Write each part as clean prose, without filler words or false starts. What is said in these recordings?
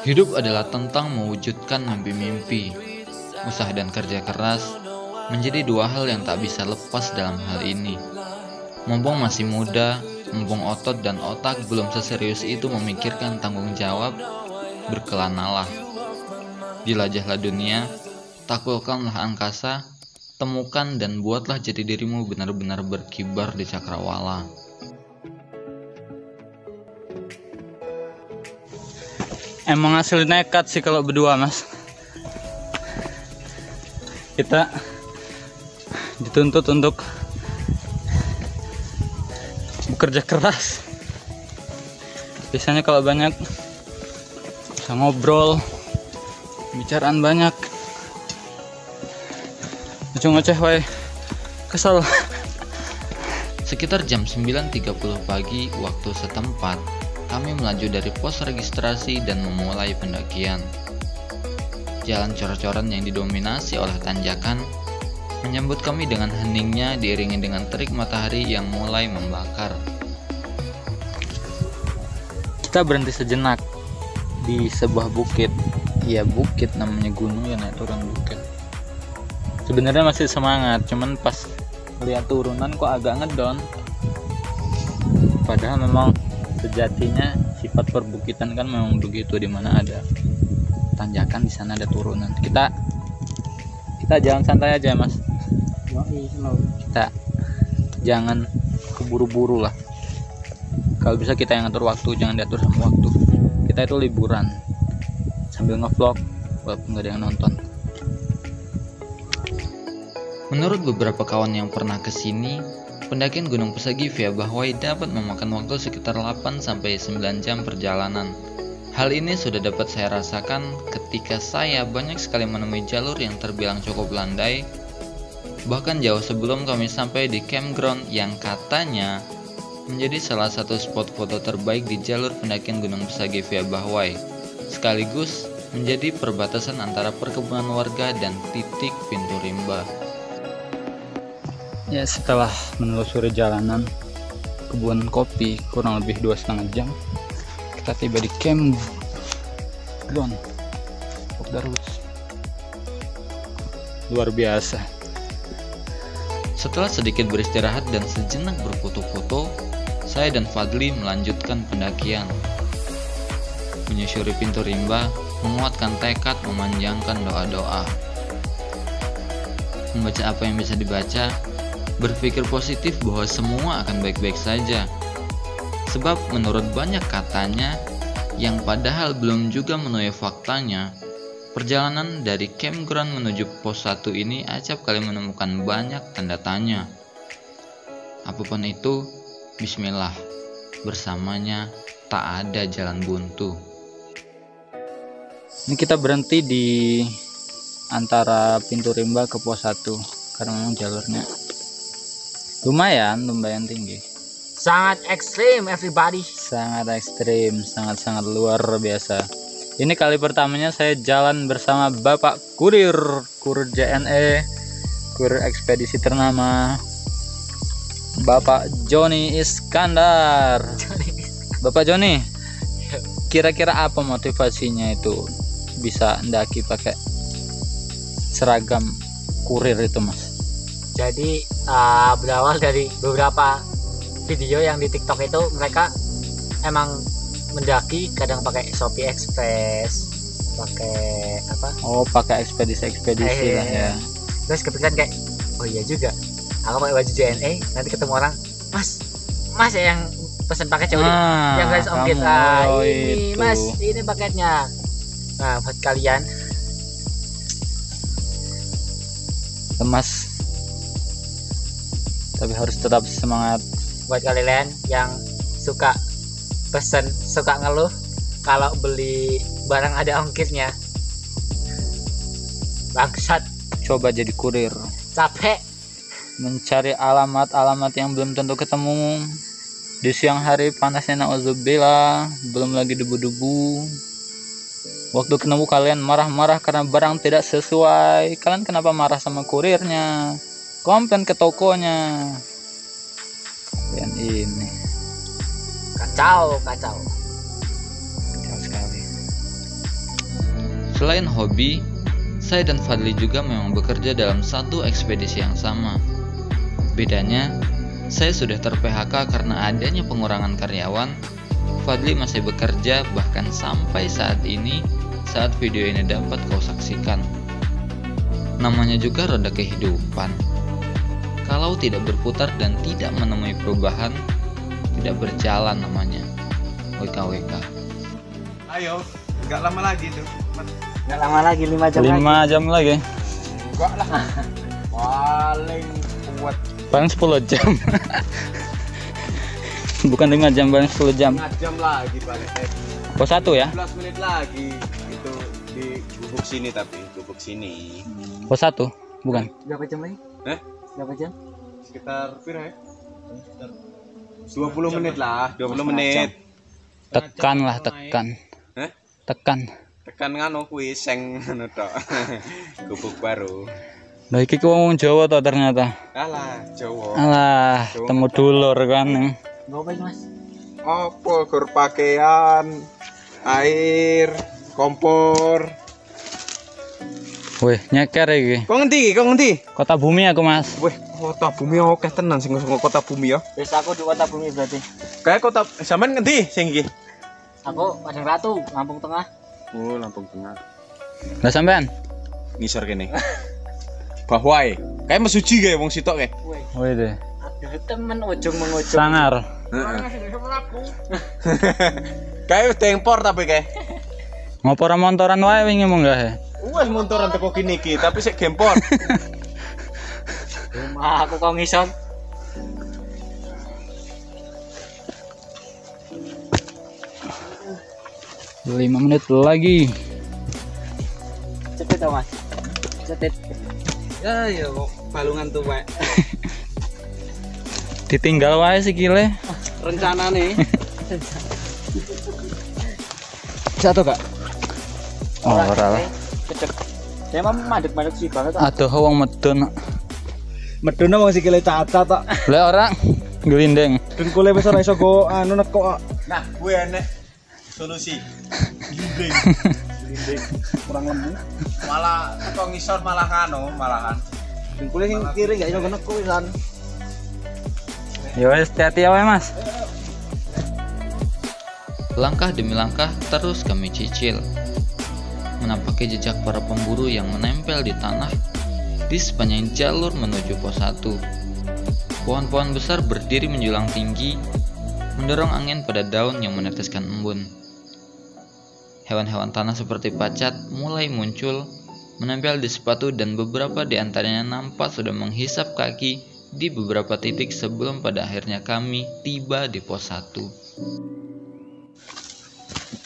Hidup adalah tentang mewujudkan mimpi-mimpi. Usaha dan kerja keras menjadi dua hal yang tak bisa lepas dalam hal ini. Mumpung masih muda, mumpung otot dan otak belum seserius itu memikirkan tanggung jawab, berkelanalah. Jelajahlah dunia, taklukkanlah angkasa, temukan dan buatlah jati dirimu benar-benar berkibar di cakrawala. Emang asli nekat sih kalau berdua, Mas. Kita dituntut untuk bekerja keras. Biasanya kalau banyak bisa ngobrol, bicaraan banyak. Ngoceh wae. Kesel. Sekitar jam 9.30 pagi waktu setempat, kami melaju dari pos registrasi dan memulai pendakian. Jalan cor-coran yang didominasi oleh tanjakan menyambut kami dengan heningnya diiringi dengan terik matahari yang mulai membakar. Kita berhenti sejenak di sebuah bukit. Ya bukit, namanya gunung ya, naik turun bukit. Sebenarnya masih semangat, cuman pas lihat turunan kok agak ngedon. Padahal memang sejatinya sifat perbukitan kan memang begitu, dimana ada tanjakan di sana ada turunan. Kita jalan santai aja, Mas. Kita jangan keburu-buru lah. Kalau bisa kita yang ngatur waktu, jangan diatur sama waktu. Kita itu liburan sambil ngevlog walaupun nggak ada yang nonton. Menurut beberapa kawan yang pernah kesini, pendakian Gunung Pesagi via Bahwai dapat memakan waktu sekitar 8-9 jam perjalanan. Hal ini sudah dapat saya rasakan ketika saya banyak sekali menemui jalur yang terbilang cukup landai, bahkan jauh sebelum kami sampai di campground yang katanya menjadi salah satu spot foto terbaik di jalur pendakian Gunung Pesagi via Bahwai, sekaligus menjadi perbatasan antara perkebunan warga dan titik pintu rimba. Ya, setelah menelusuri jalanan kebun kopi kurang lebih 2,5 jam, kita tiba di campground Darwis. Luar biasa. Setelah sedikit beristirahat dan sejenak berfoto-foto, saya dan Fadli melanjutkan pendakian. Menyusuri pintu rimba, menguatkan tekad, memanjangkan doa-doa. Membaca apa yang bisa dibaca, berpikir positif bahwa semua akan baik-baik saja. Sebab menurut banyak katanya, yang padahal belum juga menuai faktanya, perjalanan dari campground menuju pos 1 ini acap kali menemukan banyak tanda tanya. Apapun itu, bismillah, bersamanya tak ada jalan buntu. Ini kita berhenti di antara pintu rimba ke pos 1 karena memang jalurnya lumayan tinggi. Sangat ekstrim, everybody. Sangat ekstrim, sangat luar biasa. Ini kali pertamanya saya jalan bersama Bapak kurir JNE, kurir ekspedisi ternama, Bapak Joni Iskandar. Bapak Joni, kira-kira apa motivasinya itu bisa mendaki pakai seragam kurir itu, Mas? Jadi berawal dari beberapa video yang di TikTok itu, mereka emang mendaki kadang pakai Shopee Express, pakai apa? Oh, pakai ekspedisi lah ya. Terus kepikiran kayak, oh iya juga, aku pakai baju JNE, nanti ketemu orang, mas yang pesan paket jauh, yang guys ongkir, ini itu. Mas, ini paketnya. Nah, buat kalian lemas tapi harus tetap semangat. Buat kalian yang suka pesen, suka ngeluh kalau beli barang ada ongkirnya, bangsat, coba jadi kurir. Capek mencari alamat yang belum tentu ketemu di siang hari panasnya, nauzubillah, belum lagi debu-debu. Waktu ketemu kalian marah-marah karena barang tidak sesuai. Kalian kenapa marah sama kurirnya? Komplain ke tokonya. Kalian ini kacau sekali. Selain hobi, saya dan Fadli juga memang bekerja dalam satu ekspedisi yang sama. Bedanya, saya sudah ter-PHK karena adanya pengurangan karyawan. Fadli masih bekerja bahkan sampai saat ini, saat video ini dapat kau saksikan. Namanya juga roda kehidupan. Kalau tidak berputar dan tidak menemui perubahan, tidak berjalan namanya. WKWK. Ayo, nggak lama lagi tuh. Nggak lama lagi, 5 jam 5 lagi. jam lagi. Enggak lah. Paling kuat Paling 10 jam. Bukan 5 jam, paling 10 jam. 5 jam lagi paling. Pos 1 ya? 15 menit lagi. Itu di gubuk sini tapi gubuk sini. Pos 1? Bukan. Berapa jam lagi? Berapa jam? Sekitar pira ya? Sekitar 20 menit lah, 20 menit. Tekan lah, tekan. Hah? Tekan. Tekan ngano kuwi seng ngono tok. Gubuk baru. Lah iki ku wong Jawa to ternyata. Alah, Jawa. Alah, temu dulur kan. Bawa apa ini, Mas? Apa gur pakaian, air, kompor. Wih, nyeker iki. Kok ngendi? Kok ngendi? Kota Bumi aku, Mas. Wih, kota bumi oke tenan sing ngomong kota bumi ya. Wis aku di Kota Bumi berarti. Kayak kota sampean ngendi sing iki? Aku Padang Ratu, Lampung Tengah. Oh, Lampung Tengah. Lah sampean? Ngisor kene. Bahwae. Kayak mesuji kayak wong sitok kayak. Wih, Wih deh. aduh temen ujung mengujung. Sangar. Kayak tempor tapi kayak. Ngopor montoran wae wingi munggah. Wes montoran teko kini iki, tapi sik gempor. Rumah aku kok ngisor. Lima menit lagi. Cepet dong, Mas. Cepet. Ya ya kok balungan tuh, Pak. Ditinggal wae sikile. Rencana nih. Satu, Kak. Oh, ora lah. Cedek. Dia mah madek-madek sih banget. Aduh, wong medun. Meduna wong sikile cacat tok. Lah orang glindeng. Dengkule wis ora iso go anu neko. Nah, gue enek solusi. Glinding. Glinding. Kurang lembut. Malah kok ngisor malah kano, malahan. Dengkule sing kiri gak iso neko pisan. Ya wis, hati-hati wae, Mas. Langkah demi langkah terus kami cicil, menampaki jejak para pemburu yang menempel di tanah di sepanjang jalur menuju pos 1. Pohon-pohon besar berdiri menjulang tinggi, mendorong angin pada daun yang meneteskan embun. Hewan-hewan tanah seperti pacat mulai muncul, menempel di sepatu dan beberapa di antaranya nampak sudah menghisap kaki di beberapa titik sebelum pada akhirnya kami tiba di pos 1.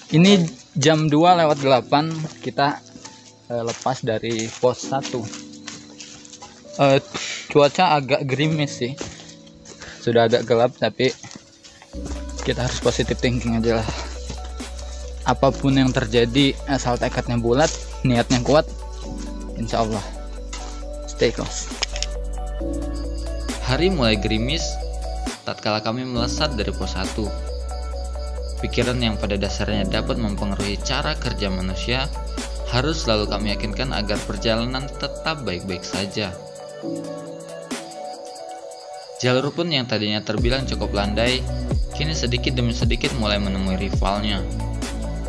Ini jam 2:08 kita lepas dari pos 1. Cuaca agak gerimis sih. Sudah agak gelap tapi kita harus positive thinking aja lah. Apapun yang terjadi asal tekadnya bulat, niatnya kuat, insya Allah stay close. Hari mulai gerimis tatkala kami melesat dari pos 1. Pikiran yang pada dasarnya dapat mempengaruhi cara kerja manusia harus selalu kami yakinkan agar perjalanan tetap baik-baik saja. Jalur pun yang tadinya terbilang cukup landai, kini sedikit demi sedikit mulai menemui rivalnya.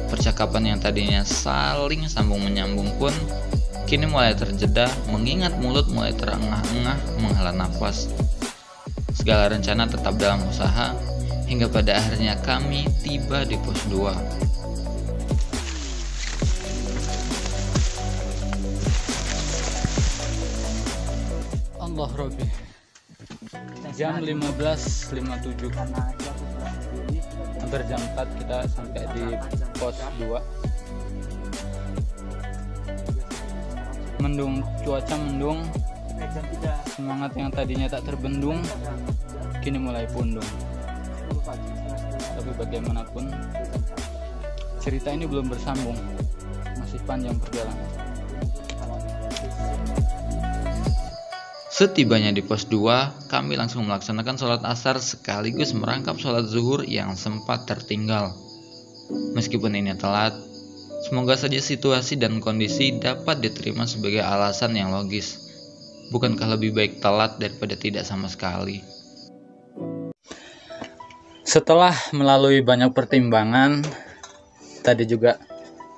Percakapan yang tadinya saling sambung menyambung pun kini mulai terjeda mengingat mulut mulai terengah-engah menghela nafas. Segala rencana tetap dalam usaha hingga pada akhirnya kami tiba di pos 2. Allah Robbi. Jam 15.57. Hampir jam 4 kita sampai di pos 2. Mendung, cuaca mendung. Semangat yang tadinya tak terbendung kini mulai pundung. Tapi bagaimanapun cerita ini belum bersambung, masih panjang perjalanan. Setibanya di pos 2, kami langsung melaksanakan sholat asar sekaligus merangkap sholat zuhur yang sempat tertinggal. Meskipun ini telat, Semoga saja situasi dan kondisi dapat diterima sebagai alasan yang logis. Bukankah lebih baik telat daripada tidak sama sekali? Setelah melalui banyak pertimbangan, tadi juga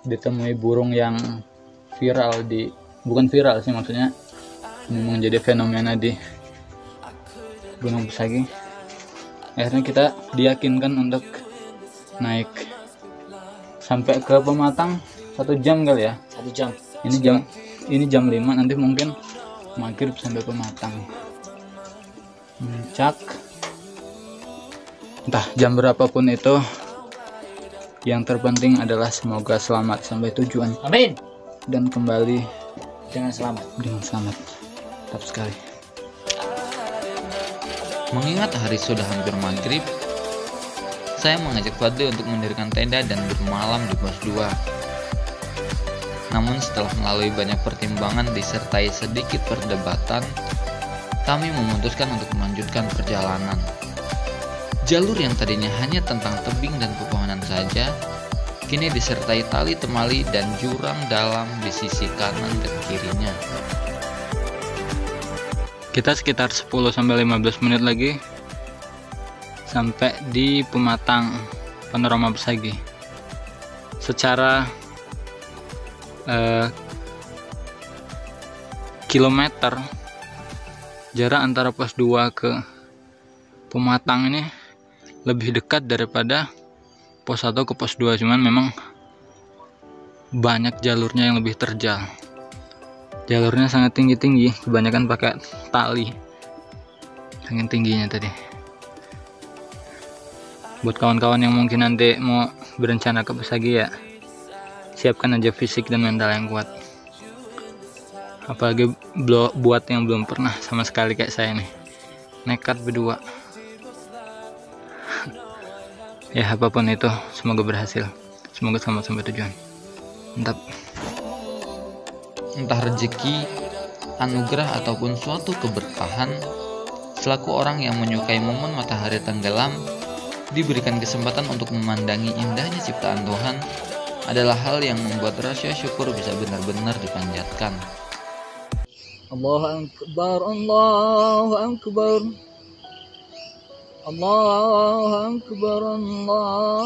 ditemui burung yang viral bukan viral sih, maksudnya memang jadi fenomena di Gunung Pesagi. Akhirnya kita diyakinkan untuk naik sampai ke Pematang 1 jam kali ya. 1 jam. Ini jam 5, nanti mungkin maghrib sampai Pematang. Puncak. Entah jam berapapun itu, yang terpenting adalah semoga selamat sampai tujuan. Amin. Dan kembali Dengan selamat. Mantap sekali. Mengingat hari sudah hampir maghrib, saya mengajak Fadli untuk mendirikan tenda dan bermalam di pos 2. Namun setelah melalui banyak pertimbangan disertai sedikit perdebatan, kami memutuskan untuk melanjutkan perjalanan. Jalur yang tadinya hanya tentang tebing dan pepohonan saja, kini disertai tali temali dan jurang dalam di sisi kanan dan kirinya. Kita sekitar 10-15 menit lagi sampai di Pematang Panorama Pesagi. Secara kilometer, jarak antara pos 2 ke Pematang ini lebih dekat daripada pos 1 ke pos 2, cuman memang banyak jalurnya yang lebih terjal. Jalurnya sangat tinggi-tinggi, kebanyakan pakai tali, saking tingginya tadi. Buat kawan-kawan yang mungkin nanti mau berencana ke Pesagi ya, siapkan aja fisik dan mental yang kuat. Apalagi buat yang belum pernah sama sekali kayak saya nih, nekat berdua. Ya apapun itu, semoga berhasil. Semoga selamat sampai tujuan. Mantap. Entah rezeki, anugerah ataupun suatu keberkahan, selaku orang yang menyukai momen matahari tenggelam, diberikan kesempatan untuk memandangi indahnya ciptaan Tuhan adalah hal yang membuat rasa syukur bisa benar-benar dipanjatkan. Allahu Akbar, Allahu Akbar, Allahu Akbar, Allahu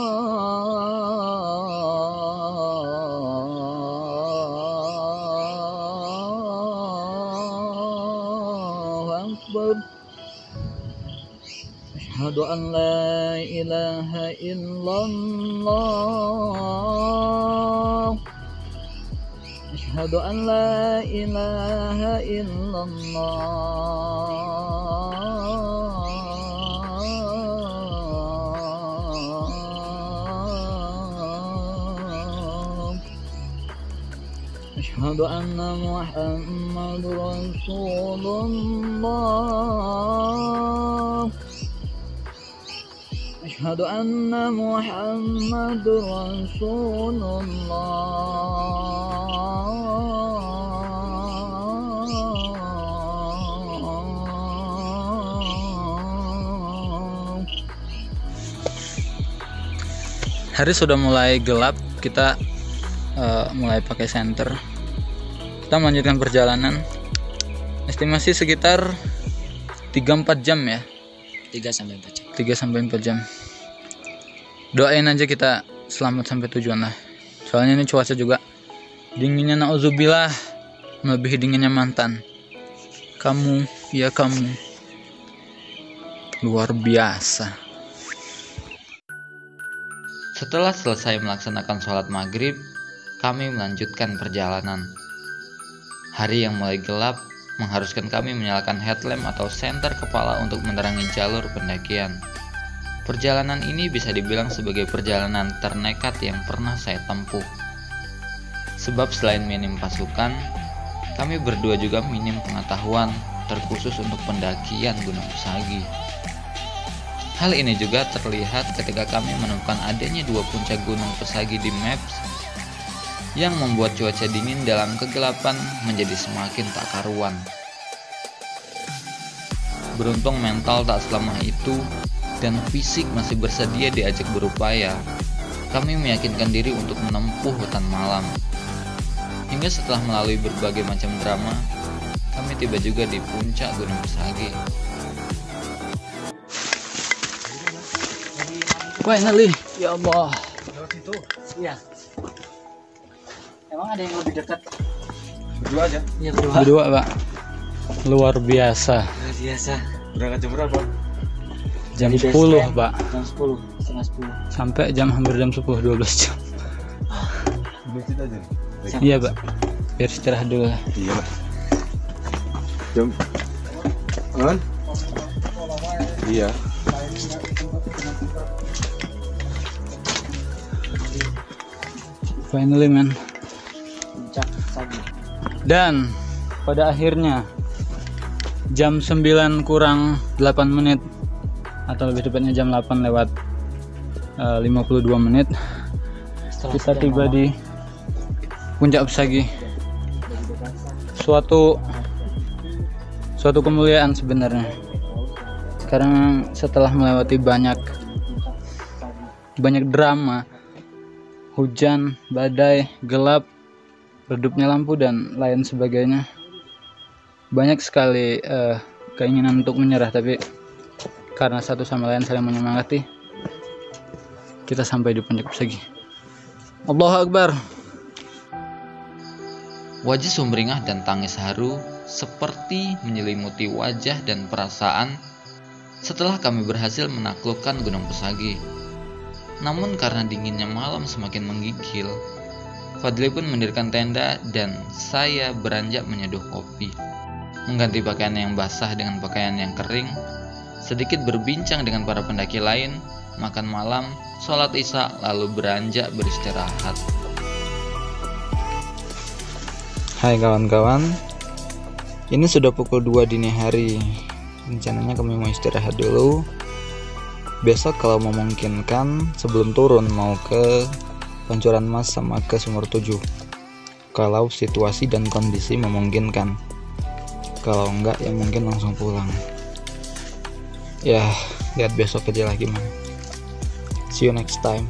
Akbar. Asyhadu an la ilaha illallah. Asyhadu an la ilaha illallah. Asyhadu anna Muhammadur Rasulullah. Asyhadu anna Muhammadur Rasulullah. Hari sudah mulai gelap, kita mulai pakai senter. Kita melanjutkan perjalanan. Estimasi sekitar 3-4 jam ya. 3-4 jam. Doain aja kita selamat sampai tujuan lah. Soalnya ini cuaca juga dinginnya nauzubillah, melebihi dinginnya mantan. Kamu, ya kamu, luar biasa. Setelah selesai melaksanakan sholat maghrib, kami melanjutkan perjalanan. Hari yang mulai gelap mengharuskan kami menyalakan headlamp atau senter kepala untuk menerangi jalur pendakian. Perjalanan ini bisa dibilang sebagai perjalanan ternekat yang pernah saya tempuh. Sebab selain minim pasukan, kami berdua juga minim pengetahuan terkhusus untuk pendakian Gunung Pesagi. Hal ini juga terlihat ketika kami menemukan adanya 2 puncak Gunung Pesagi di Maps yang membuat cuaca dingin dalam kegelapan menjadi semakin tak karuan. Beruntung mental tak selemah itu dan fisik masih bersedia diajak berupaya. kami meyakinkan diri untuk menempuh hutan malam. Hingga setelah melalui berbagai macam drama, kami tiba juga di puncak Gunung Pesagi. Finally, ya Allah. Lewat situ. Iya. Emang ada yang lebih dekat? Berdua aja. Iya, berdua. Berdua, Pak. Luar biasa. Luar biasa. Berangkat jam berapa? Jam Jadi 10, base camp Pak. Jam 10, setengah 10. Sampai hampir jam 10, 12 jam. Masjid aja. Iya, Pak. Biar istirahat dulu lah. Iya lah. Jam. Kan? Iya. Finally, man. Puncak Pesagi. Dan pada akhirnya jam 9 kurang 8 menit atau lebih tepatnya jam 8 lewat 52 menit Setelah kita sekian tiba lama, di Puncak Pesagi. Suatu kemuliaan sebenarnya, karena setelah melewati banyak drama, hujan, badai, gelap, redupnya lampu dan lain sebagainya, banyak sekali keinginan untuk menyerah, tapi karena satu sama lain saling menyemangati, kita sampai di Puncak Pesagi. Allahu Akbar. Wajah sumringah dan tangis haru seperti menyelimuti wajah dan perasaan setelah kami berhasil menaklukkan Gunung Pesagi. Namun karena dinginnya malam semakin menggigil, Fadli pun mendirikan tenda dan saya beranjak menyeduh kopi, mengganti pakaian yang basah dengan pakaian yang kering, sedikit berbincang dengan para pendaki lain, makan malam, sholat isya, lalu beranjak beristirahat. Hai kawan-kawan, ini sudah pukul 2 dini hari. Rencananya kami mau istirahat dulu. Besok kalau memungkinkan sebelum turun mau ke Pancuran Mas sama ke Sumur 7, kalau situasi dan kondisi memungkinkan. Kalau enggak ya mungkin langsung pulang. Ya lihat besok aja lah gimana. See you next time.